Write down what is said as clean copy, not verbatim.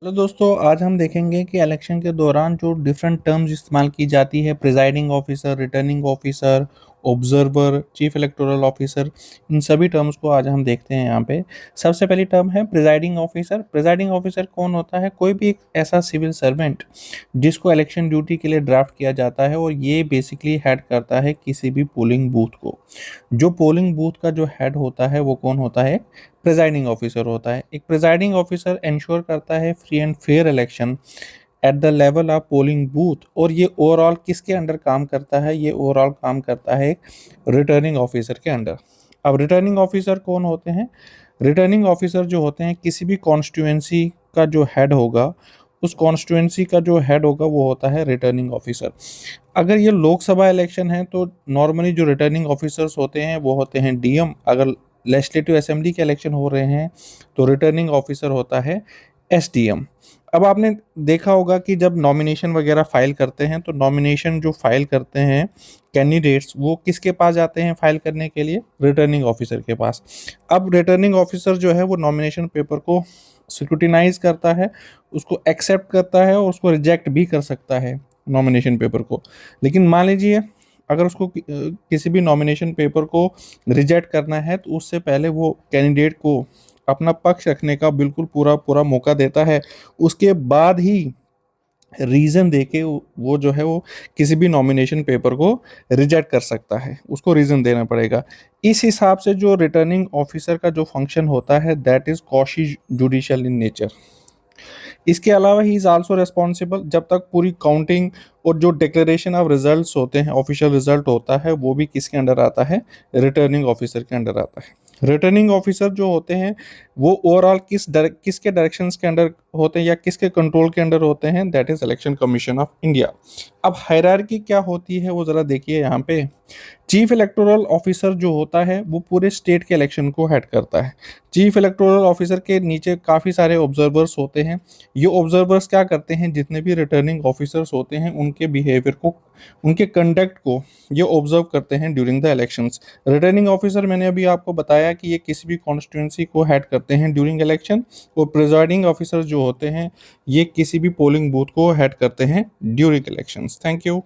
Hello दोस्तों, आज हम देखेंगे कि इलेक्शन के दौरान जो डिफरेंट टर्म्स इस्तेमाल की जाती है, presiding officer, returning officer, observer, chief electoral officer, इन सभी टर्म्स को आज हम देखते हैं यहाँ पे। सबसे पहली टर्म है प्रिजाइडिंग ऑफिसर। प्रिजाइडिंग ऑफिसर कौन होता है? कोई भी एक ऐसा सिविल सर्वेंट जिसको इलेक्शन ड्यूटी के लिए ड्राफ्ट किया जाता है, और ये बेसिकली हेड करता है किसी भी पोलिंग बूथ को। जो पोलिंग बूथ का जो हेड होता है वो कौन होता है? प्रिजाइडिंग ऑफिसर होता है। एक प्रिजाइडिंग ऑफिसर इंश्योर करता है free and fair election at the level of polling booth. और ये ओवरऑल किसके अंडर काम करता है? ये ओवरऑल काम करता है एक रिटर्निंग ऑफिसर के अंडर। अब रिटर्निंग ऑफिसर कौन होते हैं? रिटर्निंग ऑफिसर जो होते हैं किसी भी कॉन्स्टिट्यूएंसी का जो हेड होगा, उस कॉन्स्टिट्यूएंसी का जो हेड होगा वो होता है रिटर्निंग ऑफिसर। अगर ये लोकसभा इलेक्शन है तो नॉर्मली जो रिटर्निंग ऑफिसर्स होते हैं वो होते हैं डीएम। अगर लेजिस्लेटिव असेंबली के इलेक्शन हो रहे हैं तो रिटर्निंग ऑफिसर होता है एसडीएम। अब आपने देखा होगा कि जब नॉमिनेशन वगैरह फाइल करते हैं तो नॉमिनेशन जो फाइल करते हैं कैंडिडेट्स, वो किसके पास जाते हैं फाइल करने के लिए? रिटर्निंग ऑफिसर के पास। अब रिटर्निंग ऑफिसर जो है वो नॉमिनेशन पेपर को स्क्रूटिनाइज करता है, उसको एक्सेप्ट करता है और उसको रिजेक्ट भी कर सकता है नॉमिनेशन पेपर को। लेकिन मान लीजिए अगर उसको किसी भी नॉमिनेशन पेपर को रिजेक्ट करना है तो उससे पहले वो कैंडिडेट को अपना पक्ष रखने का बिल्कुल पूरा पूरा मौका देता है। उसके बाद ही रीज़न देके वो जो है वो किसी भी नॉमिनेशन पेपर को रिजेक्ट कर सकता है, उसको रीज़न देना पड़ेगा। इस हिसाब से जो रिटर्निंग ऑफिसर का जो फंक्शन होता है that is quasi judicial in nature. इसके अलावा ही इज आल्सो रिस्पॉन्सिबल, जब तक पूरी काउंटिंग और जो डिक्लेरेशन ऑफ रिजल्ट्स होते हैं, ऑफिशियल रिजल्ट होता है, वो भी किसके अंडर आता है? रिटर्निंग ऑफिसर के अंडर आता है। रिटर्निंग ऑफिसर जो होते हैं वो ओवरऑल किसके डायरेक्शंस के अंडर होते हैं या किसके कंट्रोल के अंडर होते हैं? That is election commission of India. अब हायरार्की क्या होती है वो जरा देखिए यहाँ पे। चीफ इलेक्टोरल ऑफिसर जो होता है वो पूरे स्टेट के इलेक्शन को हेड करता है। चीफ इलेक्टोरल ऑफिसर के नीचे काफ़ी सारे ऑब्जर्वर्स होते हैं। ये ऑब्जर्वर्स क्या करते हैं? जितने भी रिटर्निंग ऑफिसर्स होते हैं उनके बिहेवियर को, उनके कंडक्ट को ये ऑब्जर्व करते हैं during the elections. Returning officer मैंने अभी आपको बताया कि ये किसी भी कॉन्स्टिट्यूंसी को हेड करते हैं ड्यूरिंग इलेक्शन। और प्रिजाइडिंग ऑफिसर जो होते हैं ये किसी भी पोलिंग बूथ को हेड करते हैं ड्यूरिंग इलेक्शंस। Thank you.